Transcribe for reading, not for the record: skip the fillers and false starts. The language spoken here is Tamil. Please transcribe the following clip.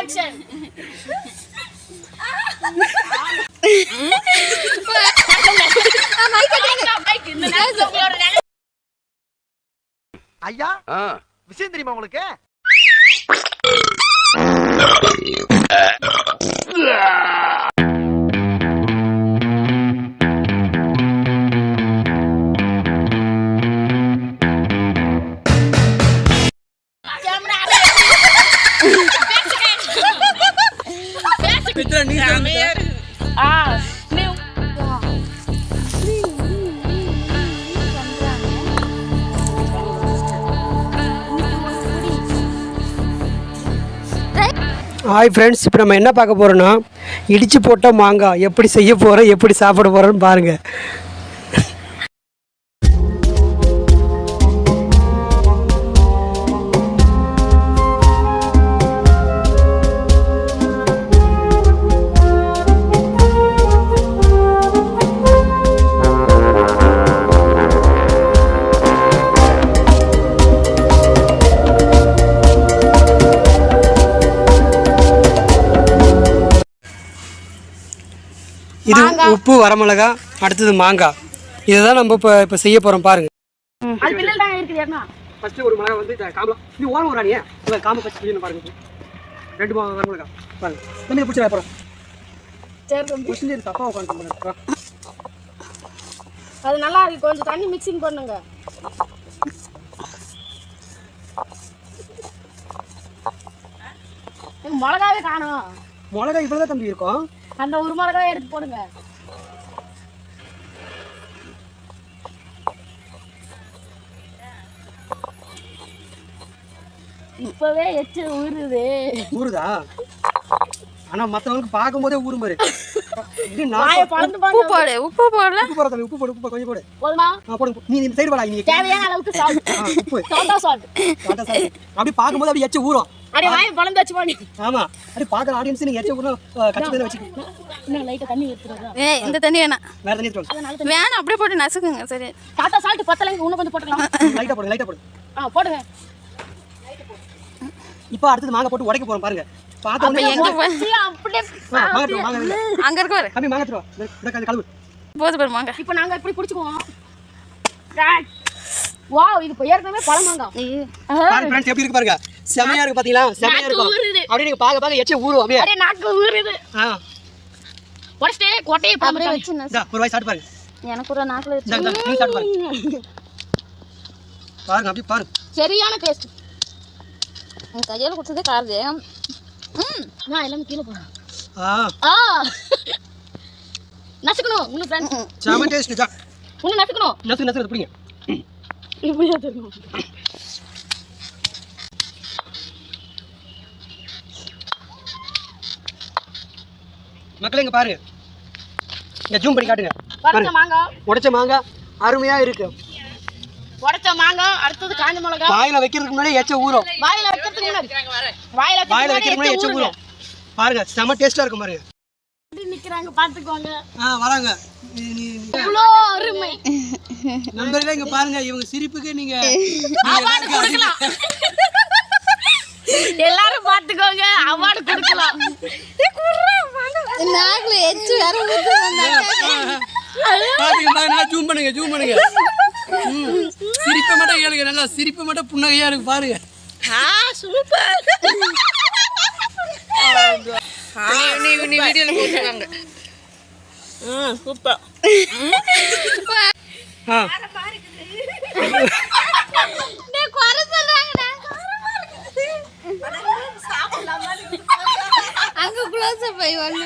ஆக்ஷன். ஐயா விஷயம் தெரியுமா உங்களுக்கு? ஹாய் ஃப்ரெண்ட்ஸ், இப்போ நம்ம என்ன பார்க்க போகிறோன்னா இடித்து போட்ட மாங்காய் எப்படி செய்ய போகிறோம், எப்படி சாப்பிட போகிறோன்னு பாருங்கள். இது உப்பு, வரமிளகா, அடுத்தது மாங்காய். இதை தான் நம்ம இப்போ செய்ய போகிறோம் பாருங்க. ஃபஸ்ட்டு ஒரு மிளகா வந்து காம்பலாம் இது ஓரம் ஒரு அணியே காம்பை பச்சு பிடிக்கணும் பாருங்க. 2 வரமிளகா பாருங்க. நம்ம பிடிச்ச அப்புறம் தப்பா உட்காந்து அது நல்லா இருக்கு. கொஞ்சம் தண்ணி மிக்சிங் பண்ணுங்க. மிளகாவே காணும். மிளகா இவ்வளோதான் தம்பி இருக்கும். அந்த ஒரு மிளகாவே எடுத்து போடுங்க. இப்பவே எச்சு ஊறுதா? ஆனா மத்தவங்களுக்கு பார்க்கும் போதே ஊறும் பாரு. உப்பு போடல. உப்பு போடு கொஞ்சம் போடு. போதுமா? போடு. நீ இந்த சைடு வாடா. நீ தேவையான அளவுக்கு சால்ட். உப்பு. சால்ட். அப்படி பாக்கும்போது அப்படி எச்சு ஊறும். அடி வாய் பழந்து வச்சு பாடி. ஆமா. அடி பாக்குற ஆடியன்ஸ் நீங்க எச்சு ஊறும் கச்சதல வச்சு. இன்னும் லைட்டா தண்ணி ஊத்துறதா? இந்த தண்ணி வேணாம். வேற தண்ணி ஊத்து. வேணாம், அப்படியே போட்டு நசுக்குங்க. சரி. டாடா சால்ட் பத்தலங்க, இன்னும் கொஞ்சம் போட்டுக்கலாம். லைட்டா போடு. போடுங்க. இப்போ அடுத்து மாங்காய் போட்டு உடைக்க போறோம் பாருங்க. அப்ப எங்க அப்படியே அங்க இருக்கு பாரு. கம்மி மாங்காய் தரவா. இந்த கழுவு. போது பாரு மாங்காய். இப்போ நாங்க இப்படி புடிச்சுக்குவோம். வாவ், இது ஏற்கனவே பழ மாங்காய். பாருங்க फ्रेंड्स, எப்படி இருக்கு பாருங்க. செமையா இருக்கு பாத்தீங்களா? செமையா இருக்கு. அப்படியே நீங்க பாக்க எச்ச ஊறும் அப்படியே. அடே நாக்கு ஊறுது. உடைச்சிட்டே கோட்டையை அப்படியே வச்சு இந்த ஒரு வாய் சாப்பிட்டு பாருங்க. எனக்கு ஒரு நாக்குல இருக்கு. இந்த நீ சாப்பிட்டு பாருங்க. பாருங்க அப்படியே பாருங்க. சரியான டேஸ்ட். கையால குடிச்சதே காருதே. நான் எல்லாம் கீழே போறேன். நசுக்கணும். இன்னும் फ्रेंड्स செம டேஸ்ட் ஜா. இன்னும் நசுக்கணும். நசுக்கு புடிங்க. இப்படியே தரணும். மக்களே இங்க பாருங்க. இங்க ஜூம் பண்ணி காட்டுங்க. உடைச்ச மாங்காய் அருமையா இருக்கு. உடைச்ச மாங்காய், அடுத்தது காஞ்ச மிளகாய். வாயில வைக்கிறதுக்கு முன்னாடி எச்ச ஊறும். வாயில வைக்கிறதுக்கு முன்னாடி எச்ச ஊறும். பாருங்க செம டேஸ்டா இருக்கும் பாருங்க. நிக்கிறாங்க பாத்துக்கோங்க. வராங்க. இவ்ளோ அருமை. நண்பர்களே இங்க பாருங்க, இவங்க சிரிப்புக்கு நீங்க அவார்ட் கொடுக்கலாம். எல்லாரும் பாத்துக்கோங்க, அவார்ட் கொடுக்கலாம். நாக்குல எச்சு வேற ஊத்து வந்தாங்க. பாருங்க, ஜூம் பண்ணுங்க. சிரிப்பு மட்டும் கேளுங்க. நல்லா சிரிப்பு மட்டும் புன்னகையா இருக்கு பாருங்க. சூப்பர். நீ வீடியோல போட்டுவாங்க. சூப்பர். அங்க க்ளோஸ் அப் ஆயிவாங்க.